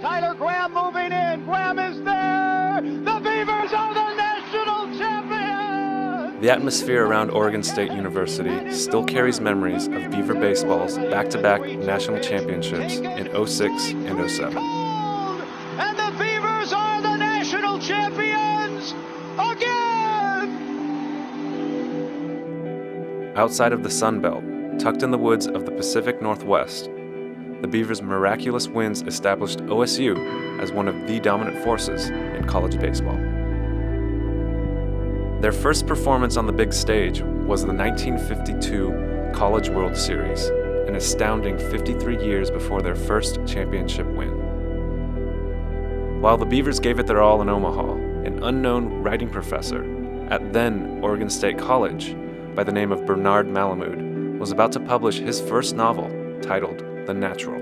Tyler Graham moving in. Graham is there. The Beavers are the national champions. The atmosphere around Oregon State University still carries memories of Beaver baseball's back-to-back national championships in '06 and '07. And the Beavers are the national champions again. Outside of the Sun Belt, tucked in the woods of the Pacific Northwest, the Beavers' miraculous wins established OSU as one of the dominant forces in college baseball. Their first performance on the big stage was the 1952 College World Series, an astounding 53 years before their first championship win. While the Beavers gave it their all in Omaha, an unknown writing professor at then Oregon State College by the name of Bernard Malamud was about to publish his first novel titled The Natural.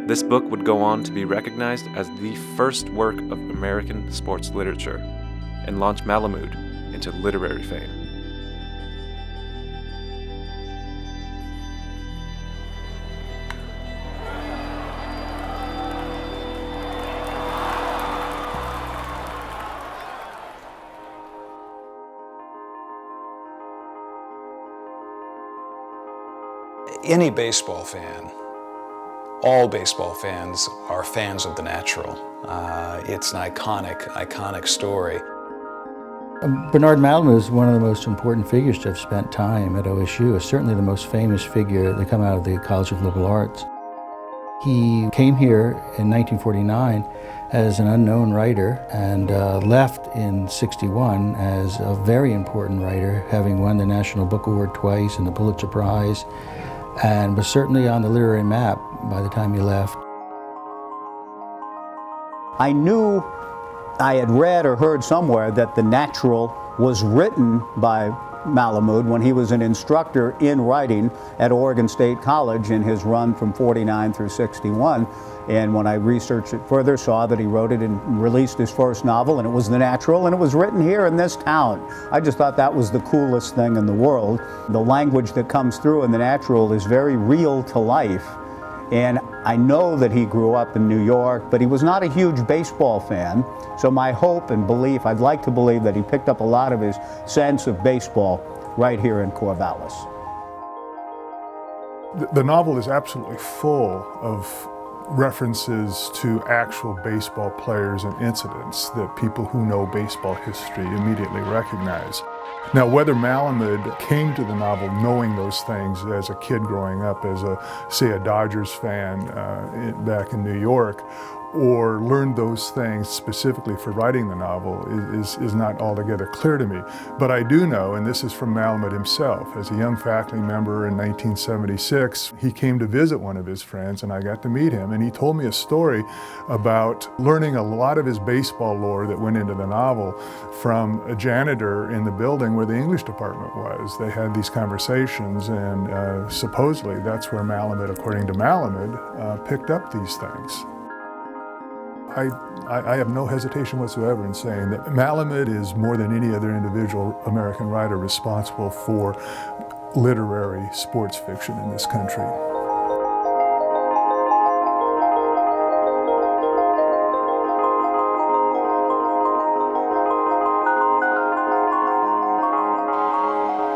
This book would go on to be recognized as the first work of American sports literature and launch Malamud into literary fame. Any baseball fan, all baseball fans are fans of The Natural. It's an iconic story. Bernard Malamud is one of the most important figures to have spent time at OSU. Is certainly the most famous figure that come out of the College of Liberal Arts. He came here in 1949 as an unknown writer and left in '61 as a very important writer, having won the National Book Award twice and the Pulitzer Prize, and was certainly on the literary map by the time he left. I knew I had read or heard somewhere that The Natural was written by Malamud when he was an instructor in writing at Oregon State College in his run from '49 through '61. And when I researched it further, saw that he wrote it and released his first novel, and it was The Natural, and it was written here in this town. I just thought that was the coolest thing in the world. The language that comes through in The Natural is very real to life. And I know that he grew up in New York, but he was not a huge baseball fan. So my hope and belief, I'd like to believe that he picked up a lot of his sense of baseball right here in Corvallis. The novel is absolutely full of references to actual baseball players and incidents that people who know baseball history immediately recognize. Now, whether Malamud came to the novel knowing those things as a kid growing up as a Dodgers fan back in New York, or learned those things specifically for writing the novel is not altogether clear to me. But I do know, and this is from Malamud himself, as a young faculty member in 1976, he came to visit one of his friends and I got to meet him, and he told me a story about learning a lot of his baseball lore that went into the novel from a janitor in the building where the English department was. They had these conversations, and supposedly that's where Malamud, according to Malamud, picked up these things. I have no hesitation whatsoever in saying that Malamud is, more than any other individual American writer, responsible for literary sports fiction in this country.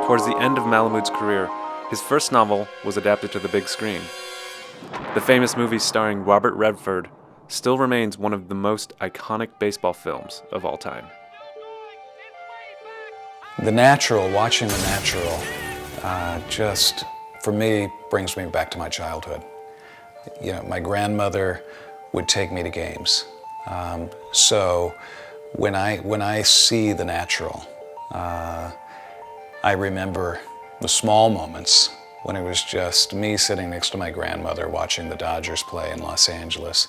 Towards the end of Malamud's career, his first novel was adapted to the big screen. The famous movie starring Robert Redford still remains one of the most iconic baseball films of all time. The Natural, watching The Natural, just, for me, brings me back to my childhood. You know, my grandmother would take me to games. So when I see The Natural, I remember the small moments when it was just me sitting next to my grandmother watching the Dodgers play in Los Angeles.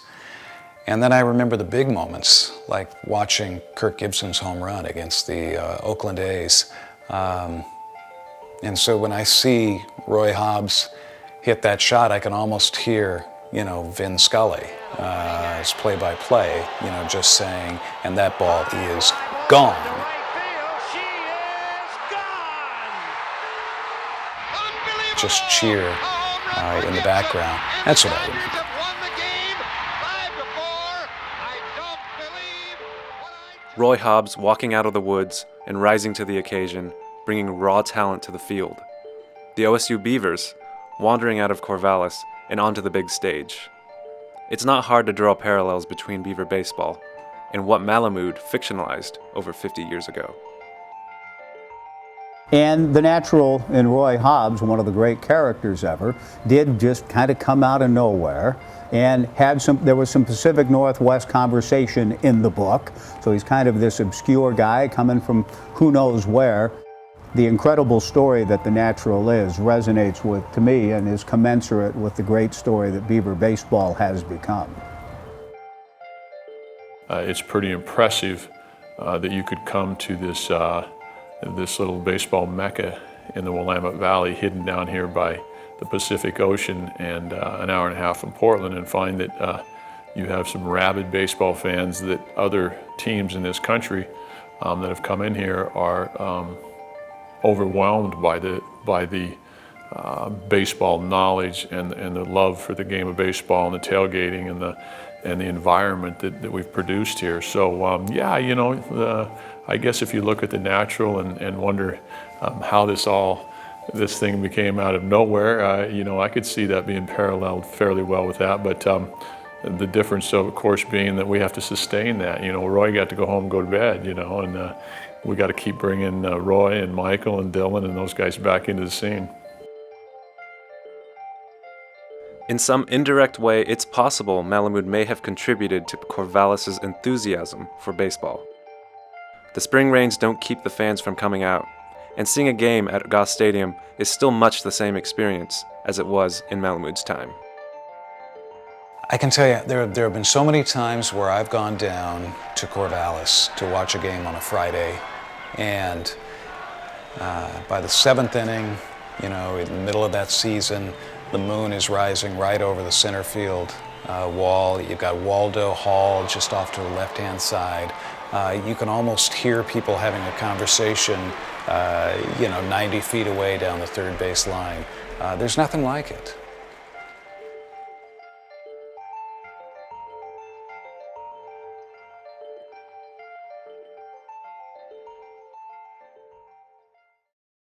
And then I remember the big moments, like watching Kirk Gibson's home run against the Oakland A's. And so when I see Roy Hobbs hit that shot, I can almost hear, you know, Vin Scully, as play-by-play, you know, just saying, and that ball is gone. Just cheer in the background. That's what I remember. Roy Hobbs walking out of the woods and rising to the occasion, bringing raw talent to the field. The OSU Beavers wandering out of Corvallis and onto the big stage. It's not hard to draw parallels between Beaver baseball and what Malamud fictionalized over 50 years ago. And the natural in Roy Hobbs, one of the great characters ever, did just kind of come out of nowhere and there was some Pacific Northwest conversation in the book. So he's kind of this obscure guy coming from who knows where. The incredible story that the natural is resonates with, to me, and is commensurate with the great story that Beaver baseball has become. It's pretty impressive that you could come to this little baseball mecca in the Willamette Valley, hidden down here by the Pacific Ocean and an hour and a half from Portland, and find that you have some rabid baseball fans that other teams in this country that have come in here are overwhelmed by the baseball knowledge and the love for the game of baseball and the tailgating and the environment that we've produced here. So yeah, you know, I guess if you look at the natural and wonder how this thing became out of nowhere, you know, I could see that being paralleled fairly well with that. But the difference, of course, being that we have to sustain that. You know, Roy got to go home and go to bed, you know, and we got to keep bringing Roy and Michael and Dylan and those guys back into the scene. In some indirect way, it's possible Malamud may have contributed to Corvallis' enthusiasm for baseball. The spring rains don't keep the fans from coming out, and seeing a game at Goss Stadium is still much the same experience as it was in Malamud's time. I can tell you, there have been so many times where I've gone down to Corvallis to watch a game on a Friday, and by the 7th inning, you know, in the middle of that season, the moon is rising right over the center field wall. You've got Waldo Hall just off to the left-hand side. You can almost hear people having a conversation, you know, 90 feet away down the third base line. There's nothing like it.